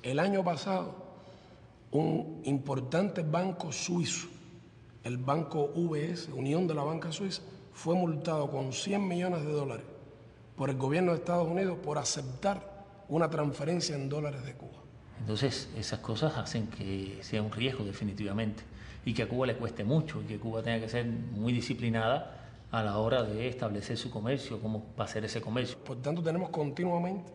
El año pasado, un importante banco suizo, el banco UBS, Unión de la Banca Suiza, fue multado con $100 millones por el gobierno de Estados Unidos por aceptar una transferencia en dólares de Cuba. Entonces, esas cosas hacen que sea un riesgo definitivamente y que a Cuba le cueste mucho y que Cuba tenga que ser muy disciplinada a la hora de establecer su comercio, cómo va a ser ese comercio. Por tanto, tenemos continuamente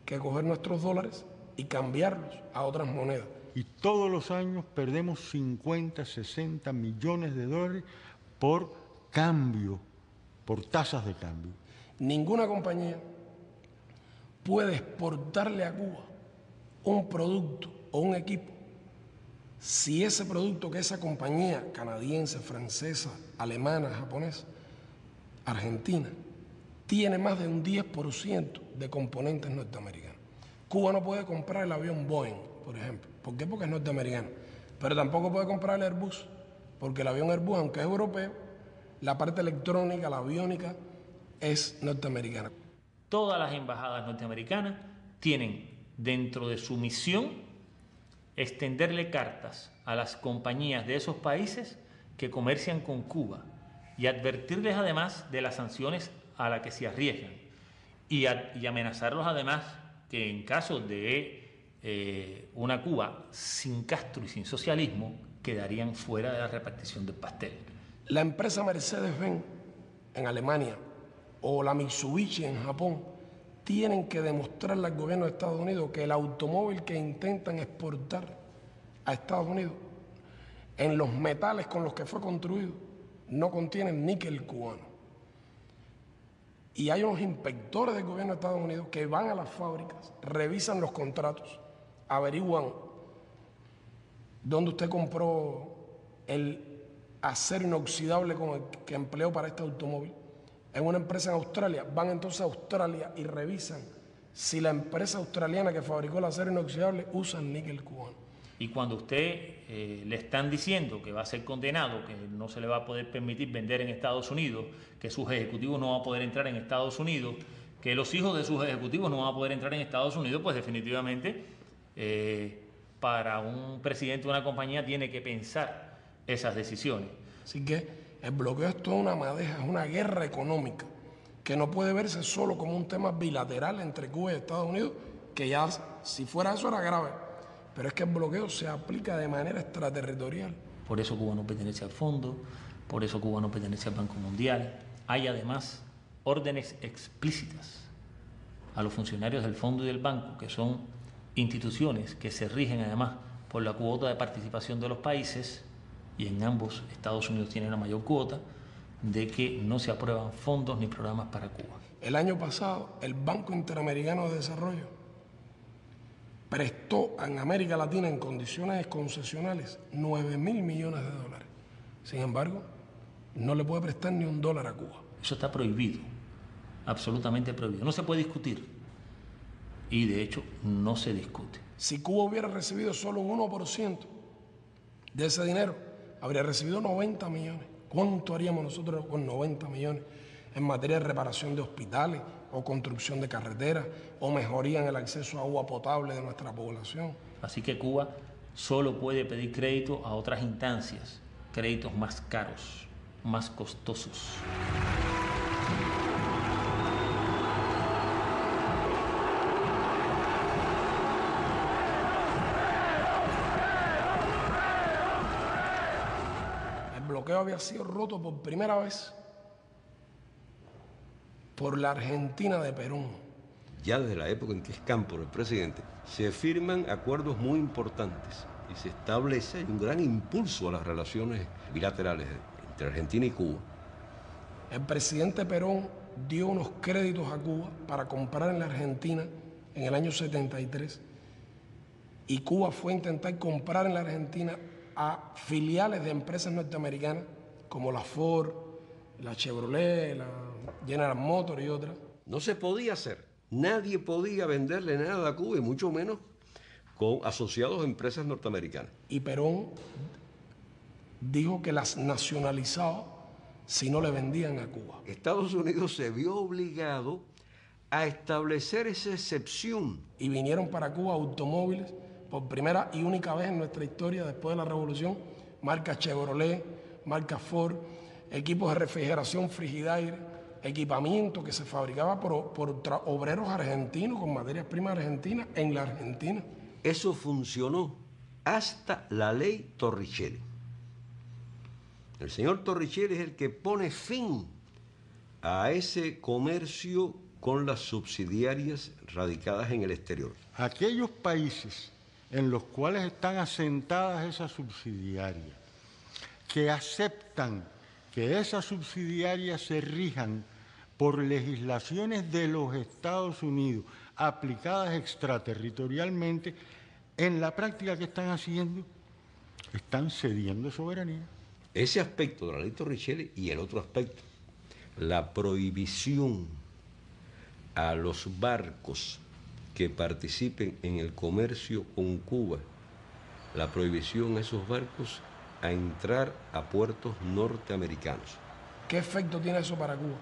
que coger nuestros dólares y cambiarlos a otras monedas. Y todos los años perdemos 50, 60 millones de dólares por cambio, por tasas de cambio. Ninguna compañía puede exportarle a Cuba un producto o un equipo si ese producto que esa compañía canadiense, francesa, alemana, japonesa, argentina, tiene más de un 10% de componentes norteamericanos. Cuba no puede comprar el avión Boeing, por ejemplo. ¿Por qué? Porque es norteamericano. Pero tampoco puede comprar el Airbus, porque el avión Airbus, aunque es europeo, la parte electrónica, la aviónica, es norteamericana. Todas las embajadas norteamericanas tienen dentro de su misión extenderle cartas a las compañías de esos países que comercian con Cuba y advertirles además de las sanciones a las que se arriesgan y amenazarlos además que en caso de una Cuba sin Castro y sin socialismo quedarían fuera de la repartición del pastel. La empresa Mercedes-Benz en Alemania o la Mitsubishi en Japón tienen que demostrarle al gobierno de Estados Unidos que el automóvil que intentan exportar a Estados Unidos en los metales con los que fue construido no contienen níquel cubano. Y hay unos inspectores del gobierno de Estados Unidos que van a las fábricas, revisan los contratos, averiguan dónde usted compró el acero inoxidable que empleó para este automóvil. En una empresa en Australia, van entonces a Australia y revisan si la empresa australiana que fabricó el acero inoxidable usa níquel cubano. Y cuando usted le están diciendo que va a ser condenado, que no se le va a poder permitir vender en Estados Unidos, que sus ejecutivos no van a poder entrar en Estados Unidos, que los hijos de sus ejecutivos no van a poder entrar en Estados Unidos, pues definitivamente para un presidente de una compañía tiene que pensar esas decisiones. Así que el bloqueo es toda una madeja, es una guerra económica que no puede verse solo como un tema bilateral entre Cuba y Estados Unidos, que ya si fuera eso era grave, pero es que el bloqueo se aplica de manera extraterritorial. Por eso Cuba no pertenece al fondo, por eso Cuba no pertenece al Banco Mundial. Hay además órdenes explícitas a los funcionarios del fondo y del banco, que son instituciones que se rigen además por la cuota de participación de los países, y en ambos Estados Unidos tiene la mayor cuota, de que no se aprueban fondos ni programas para Cuba. El año pasado, el Banco Interamericano de Desarrollo prestó en América Latina en condiciones concesionales $9.000 millones. Sin embargo, no le puede prestar ni $1 a Cuba. Eso está prohibido, absolutamente prohibido. No se puede discutir y de hecho no se discute. Si Cuba hubiera recibido solo un 1% de ese dinero, habría recibido 90 millones. ¿Cuánto haríamos nosotros con 90 millones en materia de reparación de hospitales o construcción de carreteras o mejoría en el acceso a agua potable de nuestra población? Así que Cuba solo puede pedir crédito a otras instancias, créditos más caros, más costosos. El bloqueo había sido roto por primera vez por la Argentina de Perón. Ya desde la época en que es Cámpora el presidente, se firman acuerdos muy importantes y se establece un gran impulso a las relaciones bilaterales entre Argentina y Cuba. El presidente Perón dio unos créditos a Cuba para comprar en la Argentina en el año 73 y Cuba fue a intentar comprar en la Argentina a filiales de empresas norteamericanas como la Ford, la Chevrolet, la General Motors y otras. No se podía hacer. Nadie podía venderle nada a Cuba y mucho menos con asociados a empresas norteamericanas. Y Perón dijo que las nacionalizaba si no le vendían a Cuba. Estados Unidos se vio obligado a establecer esa excepción. Y vinieron para Cuba automóviles por primera y única vez en nuestra historia después de la Revolución, marca Chevrolet, marca Ford, equipos de refrigeración Frigidaire, equipamiento que se fabricaba por obreros argentinos con materias primas argentinas en la Argentina. Eso funcionó hasta la ley Torricelli. El señor Torricelli es el que pone fin a ese comercio con las subsidiarias radicadas en el exterior. Aquellos países en los cuales están asentadas esas subsidiarias, que aceptan que esas subsidiarias se rijan por legislaciones de los Estados Unidos aplicadas extraterritorialmente, en la práctica que están haciendo, están cediendo soberanía. Ese aspecto de la ley Torricelli y el otro aspecto, la prohibición a los barcos que participen en el comercio con Cuba, la prohibición a esos barcos a entrar a puertos norteamericanos. ¿Qué efecto tiene eso para Cuba?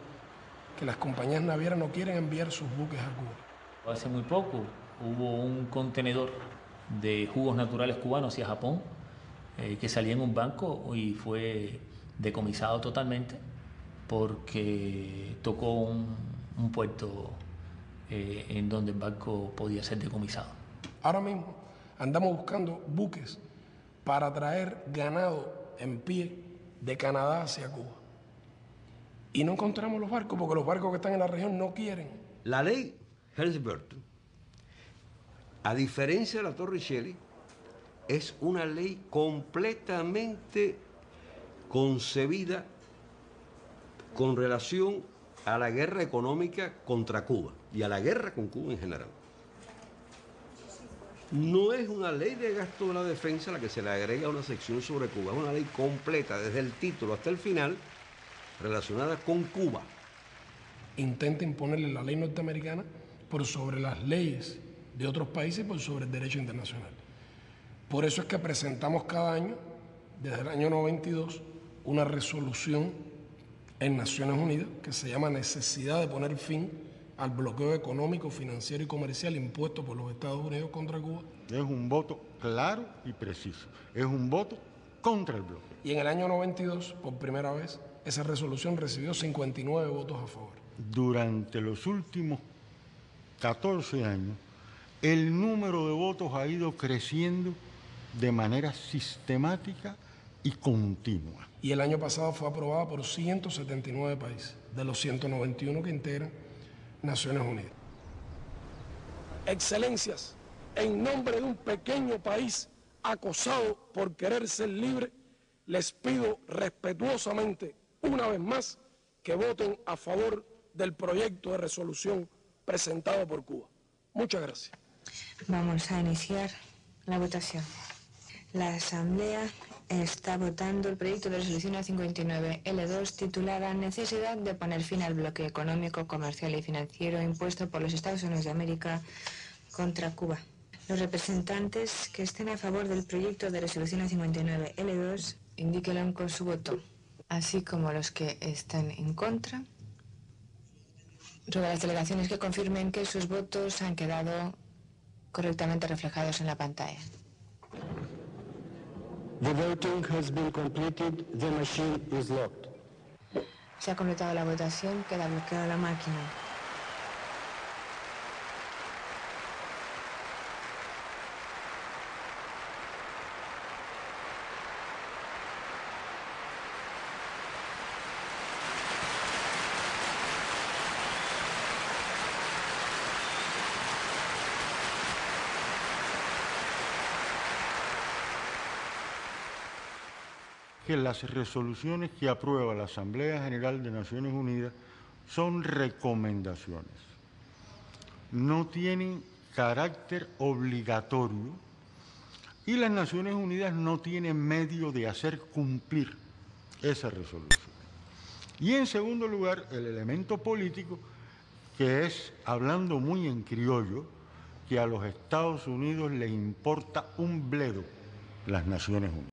Que las compañías navieras no quieren enviar sus buques a Cuba. Hace muy poco hubo un contenedor de jugos naturales cubanos hacia Japón que salía en un barco y fue decomisado totalmente porque tocó un puerto en donde el barco podía ser decomisado. Ahora mismo andamos buscando buques para traer ganado en pie de Canadá hacia Cuba. Y no encontramos los barcos porque los barcos que están en la región no quieren. La ley Helms-Burton, a diferencia de la Torricelli, es una ley completamente concebida con relación a la guerra económica contra Cuba y a la guerra con Cuba en general. No es una ley de gasto de la defensa a la que se le agrega una sección sobre Cuba, es una ley completa, desde el título hasta el final, relacionada con Cuba. Intenta imponerle la ley norteamericana por sobre las leyes de otros países y por sobre el derecho internacional. Por eso es que presentamos cada año, desde el año 92, una resolución en Naciones Unidas que se llama Necesidad de poner fin al bloqueo económico, financiero y comercial impuesto por los Estados Unidos contra Cuba. Es un voto claro y preciso. Es un voto contra el bloqueo. Y en el año 92, por primera vez, esa resolución recibió 59 votos a favor. Durante los últimos 14 años, el número de votos ha ido creciendo de manera sistemática y continua. Y el año pasado fue aprobada por 179 países, de los 191 que integran Naciones Unidas. Excelencias, en nombre de un pequeño país acosado por querer ser libre, les pido respetuosamente, una vez más, que voten a favor del proyecto de resolución presentado por Cuba. Muchas gracias. Vamos a iniciar la votación. La Asamblea está votando el proyecto de resolución A59L2 titulada Necesidad de poner fin al bloqueo económico, comercial y financiero impuesto por los Estados Unidos de América contra Cuba. Los representantes que estén a favor del proyecto de resolución A59L2 indíquenlo con su voto, así como los que están en contra. Ruego a las delegaciones que confirmen que sus votos han quedado correctamente reflejados en la pantalla. The voting has been completed. The machine is locked. Se ha completado la votación, queda bloqueada la máquina. Que las resoluciones que aprueba la Asamblea General de Naciones Unidas son recomendaciones. No tienen carácter obligatorio y las Naciones Unidas no tienen medio de hacer cumplir esa resolución. Y en segundo lugar, el elemento político, que es, hablando muy en criollo, que a los Estados Unidos les importa un bledo las Naciones Unidas.